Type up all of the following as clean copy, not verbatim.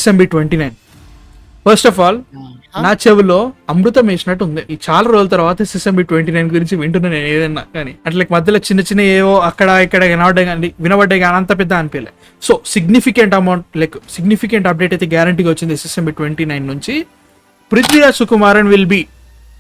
SSMB 29. First of all నా చెవిలో అమృతం వేసినట్టు ఉంది. ఈ చాలా రోజుల తర్వాత SSMB 29 గురించి వింటున్నా నేను ఏదన్నా కానీ అట్లా మధ్యలో చిన్న చిన్న ఏవో అక్కడ ఇక్కడ వినబడ్డాయి కానీ అంత పెద్ద అనిపించలే. సో సిగ్నిఫికెంట్ అప్డేట్ అయితే గ్యారంటీగా వచ్చింది SSMB 29 నుంచి. Prithviraj Sukumaran will be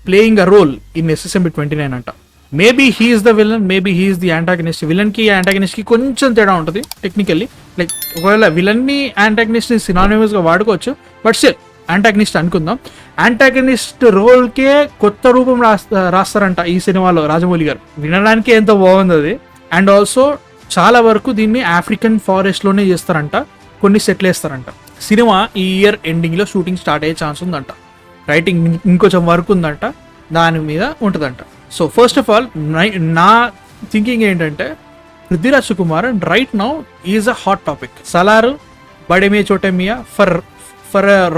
playing a role in SSMB 29 అంట. Maybe he's the villain, maybe he's the antagonist. Villain కి యాంటాగనిస్ట్ కి కొంచెం తేడా ఉంటుంది టెక్నికల్లీ. లైక్ ఒకవేళ విలన్ ని యాంటాగనిస్ట్ ని సినానిమస్ గా వాడుకోవచ్చు, బట్ స్టిల్ యాంటాగనిస్ట్ అనుకుందాం. యాంటాగనిస్ట్ రోల్ కే కొత్త రూపం రాస్తారంట ఈ సినిమాలో రాజమౌళి గారు. వినడానికి ఎంతో బాగుంది అది. అండ్ ఆల్సో చాలా వరకు దీన్ని ఆఫ్రికన్ ఫారెస్ట్ లోనే చేస్తారంట, కొన్ని సెట్లు వేస్తారంట. సినిమా ఈ ఇయర్ ఎండింగ్ లో షూటింగ్ స్టార్ట్ అయ్యే ఛాన్స్ ఉందంట. రైటింగ్ ఇంకొంచెం వర్క్ ఉందంట, దాని మీద ఉంటుందంట. సో ఫస్ట్ ఆఫ్ ఆల్ నా థింకింగ్ ఏంటంటే Prithviraj Sukumaran right now is a hot topic. Salaar, Bade Miyan Chote Miyan, for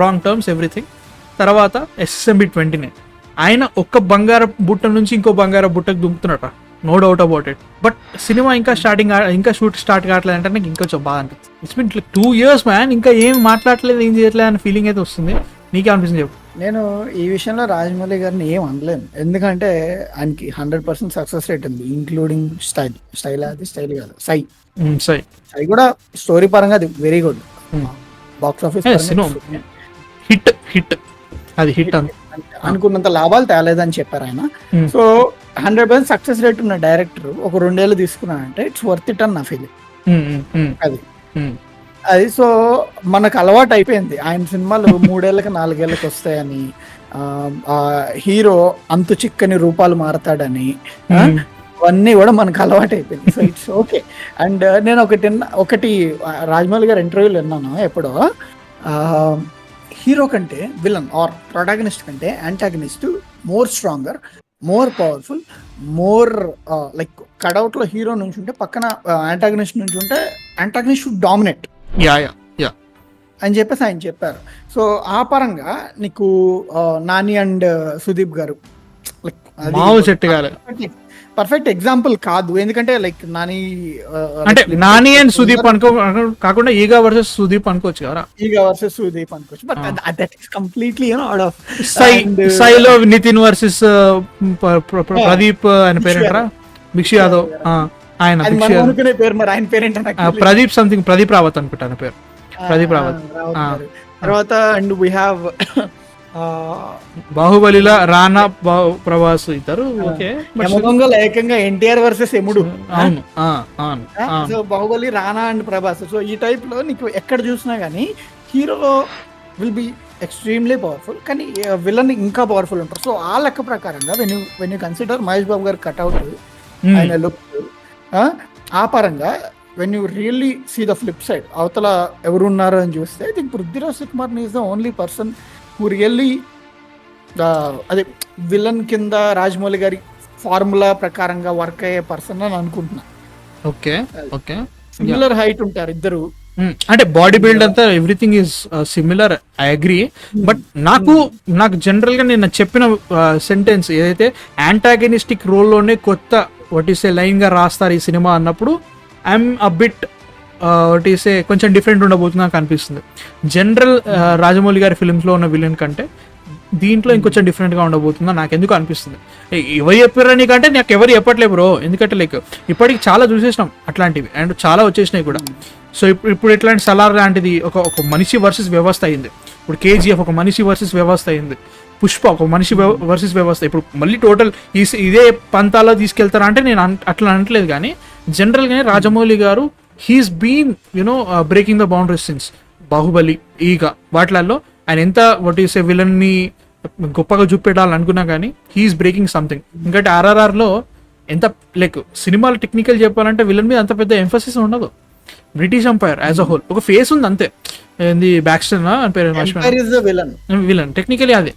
wrong terms everything. తర్వాత SSMB 29 ఆయన ఒక్క బంగార బుట్ట నుంచి ఇంకో బంగార బుట్టకు దుంపుతున్నట, no doubt about it. But cinema ఇంకా షూట్ స్టార్ట్ కావట్లేదు అంటే నాకు ఇంకొంచెం బాగా అనిపిస్తుంది. ఇట్స్ బిన్ 2 years మ్యాన్, ఇంకా ఏం మాట్లాడలేదు, ఏం చేయట్లేదు అనే ఫీలింగ్ అయితే వస్తుంది. నీకే అనిపిస్తుంది చెప్పు. నేను ఈ విషయంలో రాజమౌళి గారిని ఏం అనలేను, ఎందుకంటే ఆయనకి 100% సక్సెస్ రేట్ ఉంది, ఇంక్లూడింగ్ స్టైల్ కాదు సై కూడా స్టోరీ పరంగా అది very good. Box office hit అది హిట్ అనుకున్నంత లాభాలు తేలేదని చెప్పారు ఆయన. సో 100% సక్సెస్ రేట్ ఉన్న డైరెక్టర్ ఒక 2 ఏళ్ళు తీసుకున్నానంటే ఇట్స్ వర్త్ ఇట్ అని నా ఫీలింగ్. అది సో మనకు అలవాటు అయిపోయింది ఆయన సినిమాలు 3 ఏళ్ళకి 4 ఏళ్ళకి వస్తాయని, హీరో అంతు చిక్కని రూపాలు మారతాడని, అవన్నీ కూడా మనకు అలవాటు అయిపోయింది. So it's okay. అండ్ నేను ఒకటి రాజమౌళి గారు ఇంటర్వ్యూలో విన్నాను ఎప్పుడో, హీరో కంటే విలన్ ఆర్ ప్రొటాగనిస్ట్ కంటే antagonist more stronger, more powerful, more like cutout లో హీరో నుంచి ఉంటే పక్కన యాంటాగనిస్ట్ నుంచి ఉంటే యాంటాగనిస్ట్ షుడ్ డామినేట్ అని చెప్పేసి ఆయన చెప్పారు. సో ఆ పరంగా నీకు నాని అండ్ సుదీప్ గారు పర్ఫెక్ట్ ఎగ్జాంపుల్ కాదు, ఎందుకంటే లైక్ అంటే నాని అండ్ సుదీప్ కాకుండా ఈగా వర్సెస్ సుదీప్ అనుకోవచ్చు కదా, but that is completely out of. సైలో నితిన్ వర్సెస్ ప్రదీప్ ఆయన పేరేంటరా, భిక్షు యాదవ్, ఆయన ప్రదీప్ సంథింగ్, ప్రదీప్ రావత్ అనుకుంటా ఆయన పేరు, ప్రదీప్ రావత్. తర్వాత అండ్ వి హావ్ బాహుబలిలో రానా ప్రభాస్ ఇద్దరు ఓకే, ఏకంగా ఎన్టీఆర్ వర్సెస్ ఎముడు. అవును. So Baahubali, Rana and Prabhas. So ఈ టైప్ లో నీకు ఎక్కడ చూసినా గానీ hero will be extremely powerful, కానీ విలన్ ఇంకా పవర్ఫుల్ ఉంటారు. సో ఆ లెక్క ప్రకారంగా when you consider Mahesh Babu గారు కట్అవుట్, ఆయన లుక్, ఆ పరంగా when you really see the flip side అవతల ఎవరున్నారు అని చూస్తే I think Prithviraj Sukumaran is the only person who really అదే విలన్ కింద రాజమౌళి గారి ఫార్ములా ప్రకారంగా వర్క్ అయ్యే పర్సన్ అని అనుకుంటున్నా. ఓకే, సిమిలర్ హైట్ ఉంటారు ఇద్దరు, అంటే బాడీ బిల్డ్ అంతా everything is similar, I agree. But నాకు జనరల్ గా నేను చెప్పిన సెంటెన్స్ ఏదైతే యాంటాగనిస్టిక్ రోల్లోనే కొత్త వటీసే లైన్ గా రాస్తారు ఈ సినిమా అన్నప్పుడు ఐఎమ్ అ బిట్ వటీసే కొంచెం డిఫరెంట్ ఉండబోతుంది నాకు అనిపిస్తుంది. జనరల్ రాజమౌళి గారి ఫిల్మ్స్ లో ఉన్న విలన్ కంటే దీంట్లో ఇంకొంచెం డిఫరెంట్ గా ఉండబోతుందా నాకు ఎందుకు అనిపిస్తుంది. ఎవరు చెప్పారా నీకంటే నాకు ఎవరు చెప్పట్లేదు బ్రో, ఎందుకంటే లైక్ ఇప్పటికి చాలా చూసేసినాం అట్లాంటివి అండ్ చాలా వచ్చేసినాయి కూడా. సో ఇప్పుడు ఇట్లాంటి సలార్ లాంటిది ఒక మనిషి వర్సెస్ వ్యవస్థ అయింది. ఇప్పుడు KGF ఒక మనిషి వర్సెస్ వ్యవస్థ అయింది. పుష్ప ఒక మనిషి వర్సెస్ వ్యవస్థ. ఇప్పుడు మళ్ళీ టోటల్ ఇదే పంతాలో తీసుకెళ్తారా అంటే నేను అట్లా అనట్లేదు, కానీ జనరల్గానే రాజమౌళి గారు he's been you know breaking the boundaries since Baahubali, Eega వాటిలలో ఆయన ఎంత వటీసే విలన్ ని గొప్పగా చూపెట్టాలనుకున్నా కానీ హీఈస్ బ్రేకింగ్ సంథింగ్. ఎందుకంటే RRR లో ఎంత లైక్ సినిమాలు టెక్నికల్ చెప్పాలంటే విలన్ మీద అంత పెద్ద ఎంఫసిస్ ఉండదు. British empire as a whole ఒక ఫేస్ ఉంది అంతే, ఏంది బ్యాక్స్టర్ అని పేరు, విలన్ టెక్నికలీ అదే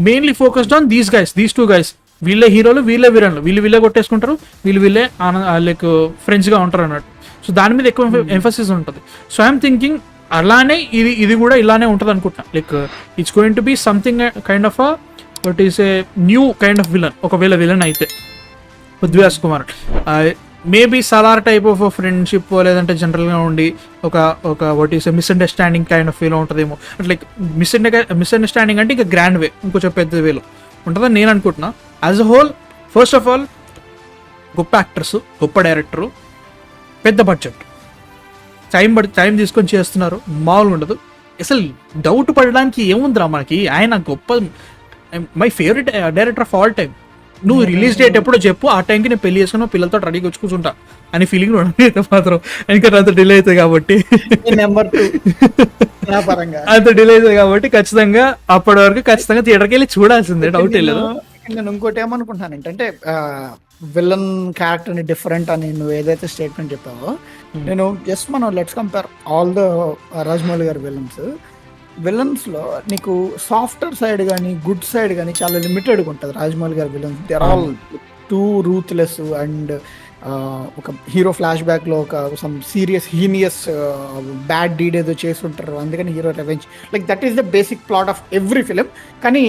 mainly focused on these two guys. వీళ్ళే హీరోలు, వీళ్ళే విలన్లు, వీళ్ళే కొట్టేసుకుంటారు, వీళ్ళే లైక్ ఫ్రెండ్స్ గా ఉంటారు అన్నట్టు. సో దాని మీద ఎక్కువ ఎంఫసిస్ ఉంటుంది. సో ఐఎమ్ థింకింగ్ అలానే ఇది కూడా ఇలానే ఉంటుంది అనుకుంటున్నా. Like it's going to be something kind of what is a new kind of villain ఒకవేళ విలన్ అయితే Prithviraj Kumar. Maybe Salaar type of friendship లేదంటే జనరల్గా ఉండి ఒక what is misunderstanding kind of feel ఉంటుందేమో అంటే లైక్ మిస్అండర్స్టాండింగ్ అంటే ఇంకా గ్రాండ్ వే ఇంకొంచెం పెద్ద వేలో ఉంటుందని నేను అనుకుంటున్నా. As a whole first of all గొప్ప యాక్టర్స్, గొప్ప డైరెక్టరు, పెద్ద బడ్జెట్, టైం తీసుకొని చేస్తున్నారు, మామూలుగా ఉండదు. అసలు డౌట్ పడడానికి ఏముందిరా మనకి, ఆయన గొప్ప my favourite director of all time. నువ్వు రిలీజ్ డేట్ ఎప్పుడో చెప్పు, ఆ టైంకి నేను పెళ్లి చేసుకున్నా పిల్లలతో రెడీగా వచ్చి కూర్చుంటా అని ఫీలింగ్ అయితే మాత్రం ఇంకా అంత డిలే అవుతుంది కాబట్టి నెంబర్ 2 పరంగా అంత డిలే అవుతుంది కాబట్టి ఖచ్చితంగా అప్పటి వరకు ఖచ్చితంగా థియేటర్కి వెళ్ళి చూడాల్సిందే, డౌట్ లేదు. నేను ఇంకోటి ఏమనుకుంటున్నానంటే అంటే విలన్ క్యారెక్టర్ ని డిఫరెంట్ అని నువ్వు ఏదైతే స్టేట్మెంట్ చెప్పావో, నేను జస్ట్ మనం let's compare all the Rajamouli గారి విలన్స్ లో నీకు సాఫ్ట్వేర్ సైడ్ కానీ గుడ్ సైడ్ కానీ చాలా లిమిటెడ్గా ఉంటుంది రాజమౌళి గారి villains. They are all too ruthless and ఒక హీరో ఫ్లాష్ బ్యాక్ లో ఒక some serious heinous bad deed ఏదో చేస్తుంటారు, అందుకని hero revenge, like that is the basic plot of every film. కానీ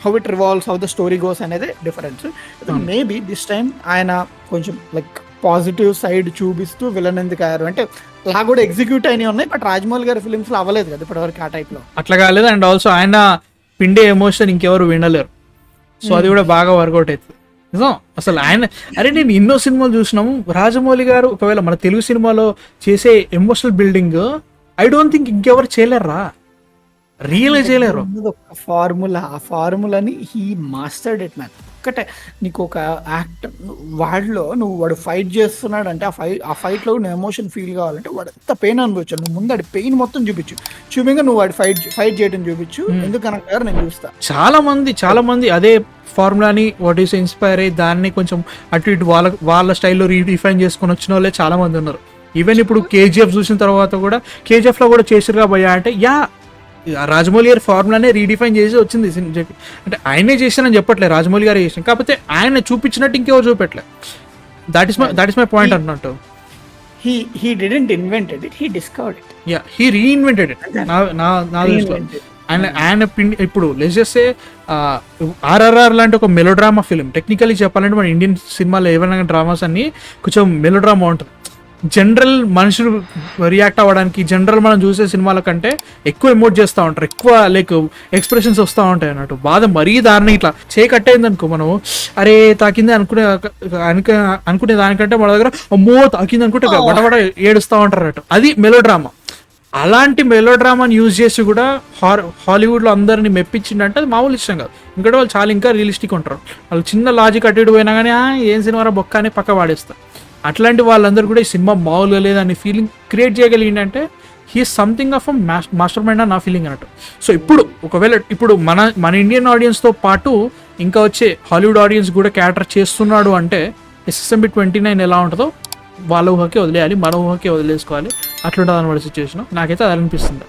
how it revolves, how the story goes అనేది difference. Maybe this time ఆయన కొంచెం లైక్ పాజిటివ్ సైడ్ చూపిస్తూ విలన్ ఎందుకు అయ్యారు అంటే అలా కూడా ఎగ్జిక్యూట్ అయినవి ఉన్నాయి, బట్ రాజమౌళి గారి ఫిలిమ్స్ లో అవ్వలేదు కదా ఇప్పటివరకు ఆ టైప్ లో. అట్లా కాలేదు. అండ్ ఆల్సో ఆయన పిండే ఎమోషన్ ఇంకెవరు వినలేరు, సో అది కూడా బాగా వర్కౌట్ అవుతుంది. నిజం అసలు ఆయన, అరే నేను ఎన్నో సినిమాలు చూసినాము రాజమౌళి గారు ఒకవేళ మన తెలుగు సినిమాలో చేసే emotional building I don't think ఇంకెవరు చేయలేరా, రియల్ గా చేయలేరు. ఒక ఫార్ములా, ఆ ఫార్ములాని హీ మాస్టర్డ్ ఇట్ మ్యాన్. ఒక్కటే నీకు ఒక యాక్టర్ వాడిలో వాడు ఫైట్ చేస్తున్నాడు అంటే ఆ ఫైట్ లో నువ్వు ఎమోషన్ ఫీల్ కావాలంటే వాడు ఎంత పెయిన్ అనుభవించు, నువ్వు ముందు వాడి పెయిన్ మొత్తం చూపించగా నువ్వు వాడి ఫైట్ చేయడం చూపించు, ఎందుకు కనుక నేను చూస్తా. చాలా మంది అదే ఫార్ములాని వాట్ ఈస్ ఇన్స్పైర్ అయ్యి దాన్ని కొంచెం అటు ఇటు వాళ్ళ స్టైల్లో రీడిఫైన్ చేసుకొని వచ్చిన వాళ్ళే చాలా మంది ఉన్నారు. ఈవెన్ ఇప్పుడు కేజీఎఫ్ చూసిన తర్వాత కూడా కేజీఎఫ్ లో కూడా చేసిరుగా పోయా అంటే రాజమౌళి గారి ఫార్ములానే రీడిఫైన్ చేసి వచ్చింది చెప్పి, అంటే ఆయనే చేశానని చెప్పట్లేదు, రాజమౌళి గారే చేసిన, కాకపోతే ఆయన చూపించినట్టు ఇంకెవరు చూపెట్టలే. దట్ ఇస్ మై పాయింట్ అన్నట్టు. He didn't invent it, he discovered it. Yeah, he reinvented it. నా దృష్టిలో ఆయన ఇప్పుడు లెట్స్ జస్ట్ సే ఆర్ఆర్ఆర్ లాంటి ఒక మెలోడ్రామా ఫిలిం, టెక్నికల్లీ చెప్పాలంటే మన ఇండియన్ సినిమాలో ఏమైనా డ్రామాస్ అన్ని కొంచెం మెలోడ్రామా ఉంటుంది. జనరల్ మనుషులు రియాక్ట్ అవ్వడానికి జనరల్ మనం చూసే సినిమాల కంటే ఎక్కువ ఎమోట్ చేస్తూ ఉంటారు, ఎక్కువ లైక్ ఎక్స్ప్రెషన్స్ వస్తూ ఉంటాయి అన్నట్టు. బాధ మరీ దారుణంగా ఇట్లా కట్టయింది అనుకో, మనం అరే తాకింది అనుకునే దానికంటే మన దగ్గర అమ్మో తాకింది అనుకుంటే వడవడ ఏడుస్తూ ఉంటారు అన్నట్టు. అది మెలోడ్రామా. అలాంటి మెలోడ్రామాని యూజ్ చేసి కూడా హాలీవుడ్లో అందరినీ మెప్పించిందంటే అది మామూలు ఇష్టం కాదు. ఎందుకంటే వాళ్ళు చాలా ఇంకా రియలిస్టిక్ ఉంటారు, వాళ్ళు చిన్న లాజిక్ అటు ఇటు పోయినా కానీ ఏం సినిమా బొక్క అని పక్క వాడేస్తారు. అట్లాంటి వాళ్ళందరూ కూడా ఈ సినిమా మామూలుగా లేదని ఫీలింగ్ క్రియేట్ చేయగలిగిందంటే he is something of mastermind అని నా ఫీలింగ్ అన్నట్టు. సో ఇప్పుడు మన ఇండియన్ ఆడియన్స్తో పాటు ఇంకా వచ్చే హాలీవుడ్ ఆడియన్స్ కూడా క్యాటర్ చేస్తున్నాడు అంటే SSMB 29 ఎలా ఉంటుందో వాళ్ళ ఊహకే వదిలేయాలి, మన ఊహకే వదిలేసుకోవాలి. అట్లుంటుంది అన్నమాట సిచ్యువేషన్. నాకైతే అది అనిపిస్తుంది.